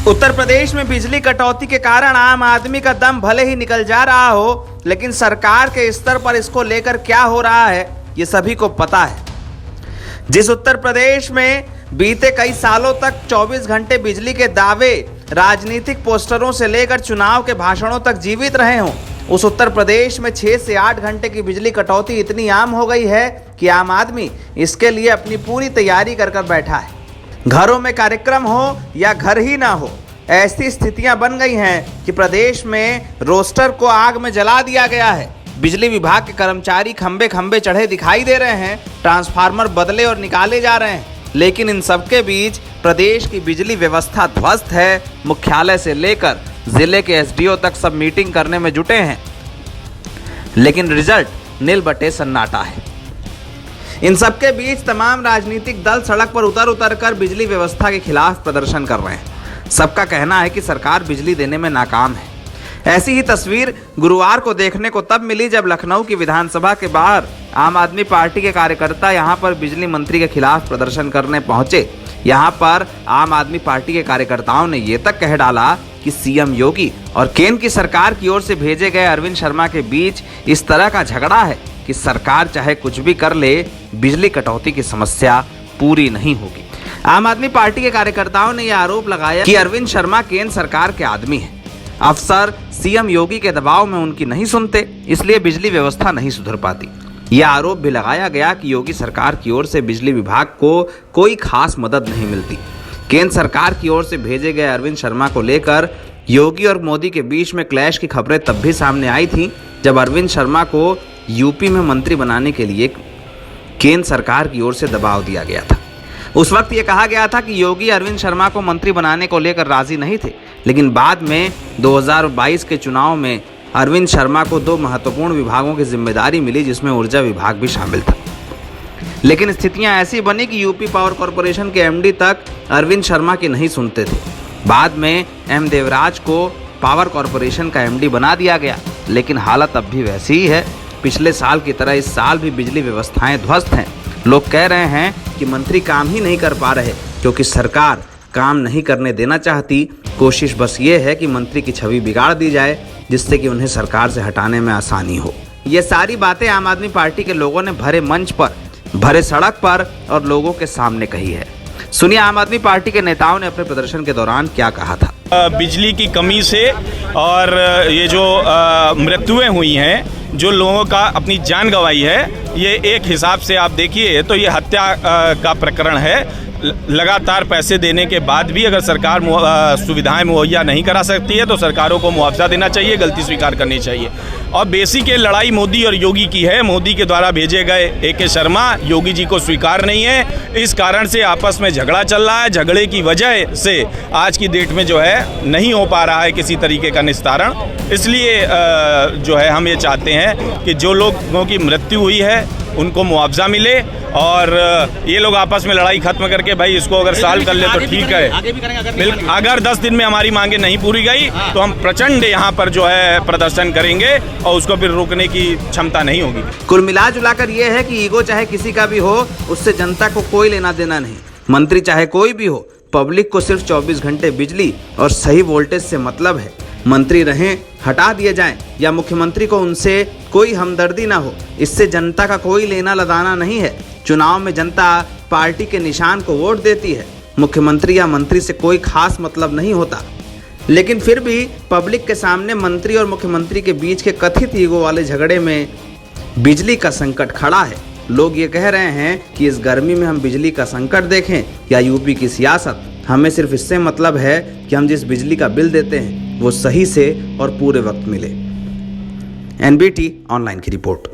उत्तर प्रदेश में बिजली कटौती के कारण आम आदमी का दम भले ही निकल जा रहा हो, लेकिन सरकार के स्तर पर इसको लेकर क्या हो रहा है ये सभी को पता है। जिस उत्तर प्रदेश में बीते कई सालों तक 24 घंटे बिजली के दावे राजनीतिक पोस्टरों से लेकर चुनाव के भाषणों तक जीवित रहे हों, उस उत्तर प्रदेश में 6 से 8 घंटे की बिजली कटौती इतनी आम हो गई है कि आम आदमी इसके लिए अपनी पूरी तैयारी कर बैठा है। घरों में कार्यक्रम हो या घर ही ना हो, ऐसी स्थितियां बन गई हैं कि प्रदेश में रोस्टर को आग में जला दिया गया है। बिजली विभाग के कर्मचारी खंबे खंबे चढ़े दिखाई दे रहे हैं, ट्रांसफार्मर बदले और निकाले जा रहे हैं, लेकिन इन सबके बीच प्रदेश की बिजली व्यवस्था ध्वस्त है। मुख्यालय से लेकर जिले के एसडीओ तक सब मीटिंग करने में जुटे हैं, लेकिन रिजल्ट नील बटे सन्नाटा है। इन सबके बीच तमाम राजनीतिक दल सड़क पर उतर कर बिजली व्यवस्था के खिलाफ प्रदर्शन कर रहे हैं। सबका कहना है कि सरकार बिजली देने में नाकाम है। ऐसी ही तस्वीर गुरुवार को देखने को तब मिली जब लखनऊ की विधानसभा के बाहर आम आदमी पार्टी के कार्यकर्ता यहां पर बिजली मंत्री के खिलाफ प्रदर्शन करने पहुंचे। यहां पर आम आदमी पार्टी के कार्यकर्ताओं ने ये तक कह डाला कि सीएम योगी और केंद्र की सरकार की ओर से भेजे गए अरविंद शर्मा के बीच इस तरह का झगड़ा है कि सरकार चाहे कुछ भी कर ले, बिजली कटौती की समस्या पूरी नहीं होगी। आम आदमी पार्टी के कार्यकर्ताओं ने यह आरोप लगाया कि अरविंद शर्मा केंद्र सरकार के आदमी हैं। अफसर सीएम योगी के दबाव में उनकी नहीं सुनते, इसलिए बिजली व्यवस्था नहीं सुधर पाती। यह आरोप भी लगाया गया कि योगी सरकार की ओर से बिजली विभाग को कोई खास मदद नहीं मिलती। केंद्र सरकार की ओर से भेजे गए अरविंद शर्मा को लेकर योगी और मोदी के बीच में क्लैश की खबरें तब भी सामने आई थी जब अरविंद शर्मा को यूपी में मंत्री बनाने के लिए केंद्र सरकार की ओर से दबाव दिया गया था। उस वक्त ये कहा गया था कि योगी अरविंद शर्मा को मंत्री बनाने को लेकर राजी नहीं थे, लेकिन बाद में 2022 के चुनाव में अरविंद शर्मा को 2 महत्वपूर्ण विभागों की जिम्मेदारी मिली, जिसमें ऊर्जा विभाग भी शामिल था। लेकिन स्थितियां ऐसी बनी कि यूपी पावर कॉरपोरेशन के एमडी तक अरविंद शर्मा की नहीं सुनते थे। बाद में एम देवराज को पावर कॉरपोरेशन का एमडी बना दिया गया, लेकिन हालत अब भी वैसी ही है। पिछले साल की तरह इस साल भी बिजली व्यवस्थाएं ध्वस्त हैं। लोग कह रहे हैं कि मंत्री काम ही नहीं कर पा रहे क्योंकि सरकार काम नहीं करने देना चाहती। कोशिश बस ये है कि मंत्री की छवि बिगाड़ दी जाए, जिससे कि उन्हें सरकार से हटाने में आसानी हो। ये सारी बातें आम आदमी पार्टी के लोगों ने भरे मंच पर, भरे सड़क पर और लोगों के सामने कही है। सुनिए आम आदमी पार्टी के नेताओं ने अपने प्रदर्शन के दौरान क्या कहा था। बिजली की कमी से और ये जो मृत्युएं हुई हैं, जो लोगों का अपनी जान गंवाई है, ये एक हिसाब से आप देखिए तो ये हत्या का प्रकरण है। लगातार पैसे देने के बाद भी अगर सरकार सुविधाएं मुहैया नहीं करा सकती है तो सरकारों को मुआवजा देना चाहिए, गलती स्वीकार करनी चाहिए। और बेसिक ये लड़ाई मोदी और योगी की है। मोदी के द्वारा भेजे गए AK शर्मा योगी जी को स्वीकार नहीं है, इस कारण से आपस में झगड़ा चल रहा है। झगड़े की वजह से आज की डेट में जो है नहीं हो पा रहा है किसी तरीके का निस्तारण। इसलिए जो है हम ये चाहते हैं कि जो लोगों की मृत्यु हुई है उनको मुआवजा मिले और ये लोग आपस में लड़ाई खत्म करके भाई इसको अगर सॉल्व कर ले तो ठीक है। अगर 10 दिन में हमारी मांगे नहीं पूरी गई तो हम प्रचंड यहाँ पर जो है प्रदर्शन करेंगे और उसको फिर रोकने की क्षमता नहीं होगी। कुल मिला जुलाकर ये है कि ईगो चाहे किसी का भी हो, उससे जनता को कोई लेना देना नहीं। मंत्री चाहे कोई भी हो, पब्लिक को सिर्फ 24 घंटे बिजली और सही वोल्टेज से मतलब है। मंत्री रहें, हटा दिए जाएं या मुख्यमंत्री को उनसे कोई हमदर्दी ना हो, इससे जनता का कोई लेना लगाना नहीं है। चुनाव में जनता पार्टी के निशान को वोट देती है, मुख्यमंत्री या मंत्री से कोई खास मतलब नहीं होता। लेकिन फिर भी पब्लिक के सामने मंत्री और मुख्यमंत्री के बीच के कथित ईगो वाले झगड़े में बिजली का संकट खड़ा है। लोग ये कह रहे हैं कि इस गर्मी में हम बिजली का संकट देखें या यूपी की सियासत। हमें सिर्फ इससे मतलब है कि हम जिस बिजली का बिल देते हैं वो सही से और पूरे वक्त मिले। NBT ऑनलाइन की रिपोर्ट।